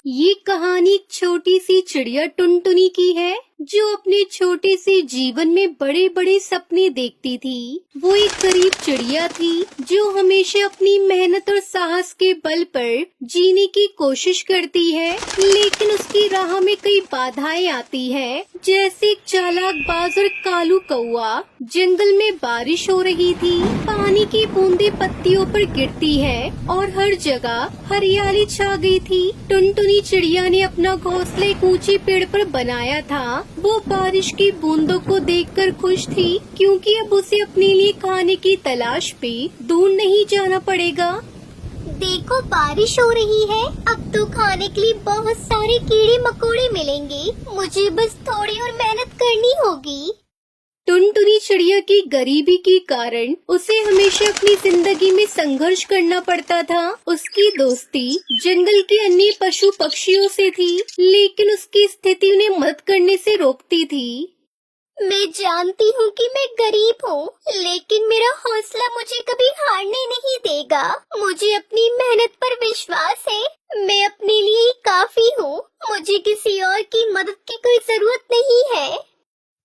ये कहानी एक छोटी सी चिड़िया टुनटुनी की है जो अपने छोटे से जीवन में बड़े बड़े सपने देखती थी। वो एक गरीब चिड़िया थी जो हमेशा अपनी मेहनत और साहस के बल पर जीने की कोशिश करती है, लेकिन उसकी राह में कई बाधाएं आती है। जैसे एक चालाक बाज और कालू कौआ। जंगल में बारिश हो रही थी, पानी की बूंदें पत्तियों पर गिरती है और हर जगह हरियाली छा गई थी। टुनटुनी चिड़िया ने अपना घोंसला एक ऊंचे पेड़ पर बनाया था। वो बारिश की बूंदों को देखकर खुश थी क्योंकि अब उसे अपने लिए खाने की तलाश पे दूर नहीं जाना पड़ेगा। देखो, बारिश हो रही है। अब तो खाने के लिए बहुत सारे कीड़े मकोड़े मिलेंगे। मुझे बस थोड़ी और मेहनत करनी होगी। टुनटुनी चिड़िया की गरीबी के कारण उसे हमेशा अपनी जिंदगी में संघर्ष करना पड़ता था। उसकी दोस्ती जंगल के अन्य पशु पक्षियों से थी, लेकिन उसकी स्थिति उन्हें मदद करने से रोकती थी। मैं जानती हूँ कि मैं गरीब हूँ, लेकिन मेरा हौसला मुझे कभी हारने नहीं देगा। मुझे अपनी मेहनत पर विश्वास है। मैं अपने लिए ही काफी हूँ। मुझे किसी और की मदद की कोई जरूरत नहीं है।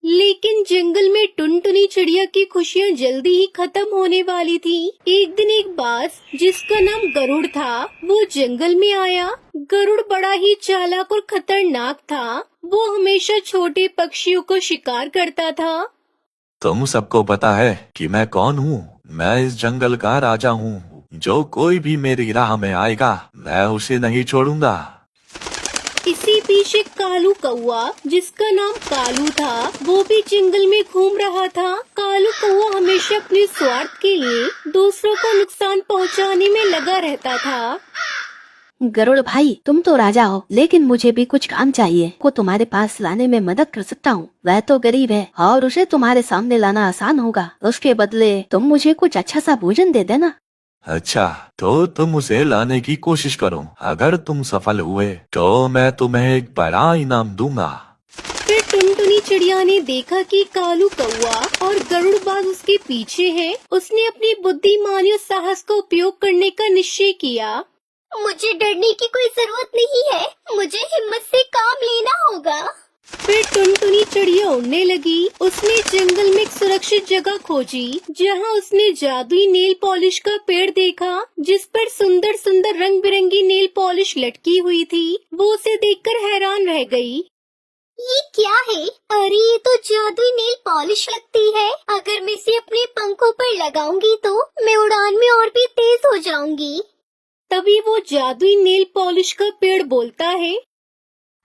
लेकिन जंगल में टुनटुनी चिड़िया की खुशियाँ जल्दी ही खत्म होने वाली थी। एक दिन एक बाज जिसका नाम गरुड़ था, वो जंगल में आया। गरुड़ बड़ा ही चालाक और खतरनाक था। वो हमेशा छोटे पक्षियों को शिकार करता था। तुम सबको पता है कि मैं कौन हूँ? मैं इस जंगल का राजा हूँ। जो कोई भी मेरी राह में आएगा, मैं उसे नहीं छोड़ूंगा। इसी बीच एक कालू कौआ जिसका नाम कालू था, वो भी जंगल में घूम रहा था। कालू कौआ हमेशा अपने स्वार्थ के लिए दूसरों को नुकसान पहुंचाने में लगा रहता था। गरुड़ भाई, तुम तो राजा हो, लेकिन मुझे भी कुछ काम चाहिए। को तुम्हारे पास लाने में मदद कर सकता हूँ। वह तो गरीब है और उसे तुम्हारे सामने लाना आसान होगा। उसके बदले तुम मुझे कुछ अच्छा सा भोजन दे देना। अच्छा, तो तुम उसे लाने की कोशिश करो। अगर तुम सफल हुए तो मैं तुम्हें एक बड़ा इनाम दूंगा। फिर टुनटुनी चिड़िया ने देखा कि कालू कौआ और गरुड़ बाज उसके पीछे हैं। उसने अपनी बुद्धिमानी और साहस का उपयोग करने का निश्चय किया। मुझे डरने की कोई जरूरत नहीं है। मुझे हिम्मत से काम लेना होगा। फिर टुनटुनी चिड़िया उड़ने लगी। उसने जंगल में एक सुरक्षित जगह खोजी, जहाँ उसने जादुई नेल पॉलिश का पेड़ देखा, जिस पर सुंदर सुंदर रंग बिरंगी नेल पॉलिश लटकी हुई थी। वो उसे देखकर हैरान रह गई। ये क्या है? अरे, ये तो जादुई नेल पॉलिश लगती है। अगर मैं इसे अपने पंखों पर लगाऊंगी तो मैं उड़ान में और भी तेज हो जाऊंगी। तभी वो जादुई नेल पॉलिश का पेड़ बोलता है,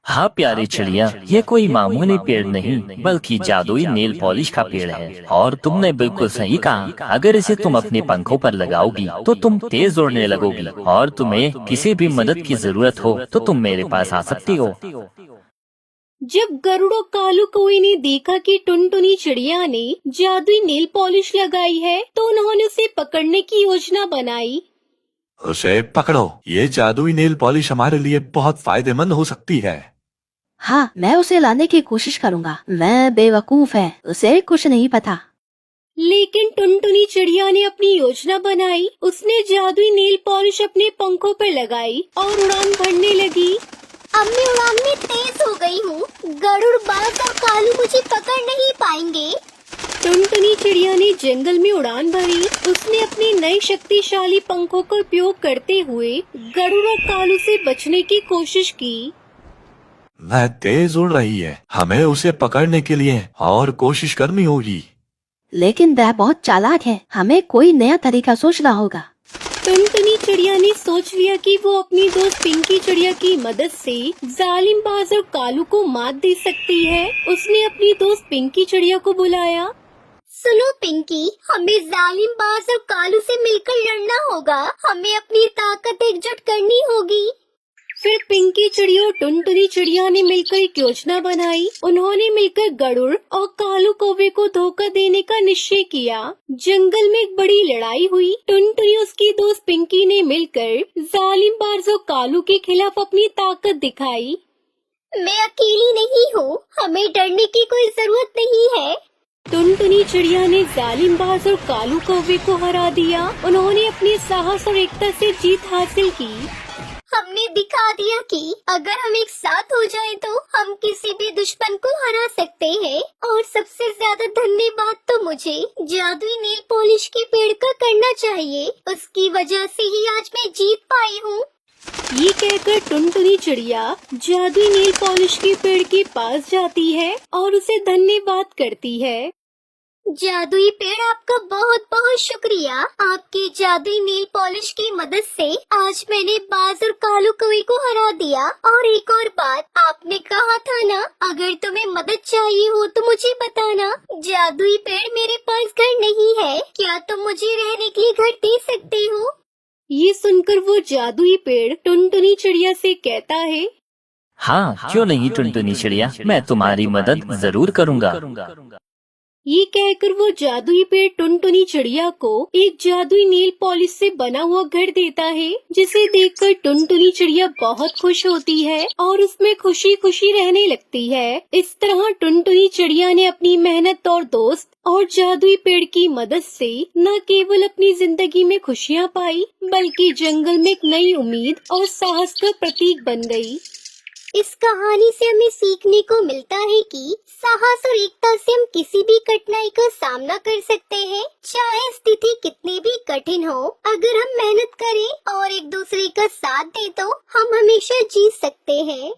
हाँ प्यारी चिड़िया, ये कोई मामूली पेड़ नहीं बल्कि जादुई नेल पॉलिश का पेड़ है। और तुमने बिल्कुल सही कहा। अगर इसे तुम अपने पंखों पर लगाओगी तो तुम तेज उड़ने लगोगी और तुम्हें किसी भी मदद की जरूरत हो तो तुम मेरे पास आ सकती हो। जब गरुड़ और कालू कौवे ने देखा कि टुनटुनी चिड़िया ने जादुई नेल पॉलिश लगाई है, तो उन्होंने उसे पकड़ने की योजना बनाई। उसे पकड़ो। ये जादुई नेल पॉलिश हमारे लिए बहुत फायदेमंद हो सकती है। हाँ, मैं उसे लाने की कोशिश करूँगा। मैं बेवकूफ है, उसे कुछ नहीं पता। लेकिन टुनटुनी चिड़िया ने अपनी योजना बनाई। उसने जादुई नेल पॉलिश अपने पंखों पर लगाई और उड़ान भरने लगी। अब मैं उड़ान में तेज हो गई हूँ। गरुड़, बाज और कालू मुझे पकड़ नहीं पाएंगे। टुनटुनी चिड़िया ने जंगल में उड़ान भरी। उसने अपने नए शक्तिशाली पंखों का उपयोग करते हुए गरुड़ और कालू से बचने की कोशिश की। वह तेज उड़ रही है। हमें उसे पकड़ने के लिए और कोशिश करनी होगी। लेकिन वह बहुत चालाक है। हमें कोई नया तरीका सोचना होगा। टुनटुनी चिड़िया ने सोच लिया कि वो अपनी दोस्त पिंकी चिड़िया की मदद से जालिम बाज और कालू को मात दे सकती है। उसने अपनी दोस्त पिंकी चिड़िया को बुलाया। सुनो पिंकी, हमें जालिम बाज और कालू से मिलकर लड़ना होगा। हमें अपनी ताकत एकजुट करनी होगी। फिर पिंकी चिड़िया और टुनटुनी चिड़िया ने मिलकर एक योजना बनाई। उन्होंने मिलकर गरुड़ और कालू कौवे को धोखा देने का निश्चय किया। जंगल में एक बड़ी लड़ाई हुई। टुनटुनी और उसकी दोस्त पिंकी ने मिलकर जालिम बाज और कालू के खिलाफ अपनी ताकत दिखाई। मैं अकेली नहीं हूँ। हमें डरने की कोई जरूरत नहीं है। टुनटुनी चिड़िया ने जालिम बाज और कालू कौवे को हरा दिया। उन्होंने अपने साहस और एकता से जीत हासिल की। हमने दिखा दिया कि अगर हम एक साथ हो जाएं तो हम किसी भी दुश्मन को हरा सकते हैं। और सबसे ज्यादा धन्यवाद तो मुझे जादुई नेल पॉलिश के पेड़ का करना चाहिए, उसकी वजह से ही आज मैं जीत पाई हूँ। ये कहकर टुनटुनी चिड़िया जादुई नेल पॉलिश के पेड़ के पास जाती है और उसे धन्यवाद करती है। जादुई पेड़, आपका बहुत बहुत शुक्रिया। आपके जादुई नेल पॉलिश की मदद से आज मैंने बाज और कालू कौवे को हरा दिया। और एक और बात, आपने कहा था ना अगर तुम्हें मदद चाहिए हो तो मुझे बताना। जादुई पेड़, मेरे पास घर नहीं है, क्या तुम मुझे रहने के लिए घर दे सकते हो? ये सुनकर वो जादुई पेड़ टुनटुनी चिड़िया से कहता है, हाँ क्यों नहीं टुनटुनी चिड़िया, मैं तुम्हारी मदद जरूर करूँगा। ये कहकर वो जादुई पेड़ टुनटुनी चिड़िया को एक जादुई नेल पॉलिश से बना हुआ घर देता है, जिसे देखकर टुनटुनी चिड़िया बहुत खुश होती है और उसमें खुशी खुशी रहने लगती है। इस तरह टुनटुनी चिड़िया ने अपनी मेहनत और दोस्त और जादुई पेड़ की मदद से न केवल अपनी जिंदगी में खुशियाँ पाई, बल्कि जंगल में एक नई उम्मीद और साहस का प्रतीक बन गई। इस कहानी से हमें सीखने को मिलता है कि साहस और एकता से हम किसी भी कठिनाई का सामना कर सकते हैं, चाहे स्थिति कितनी भी कठिन हो। अगर हम मेहनत करें और एक दूसरे का साथ दें तो हम हमेशा जीत सकते हैं।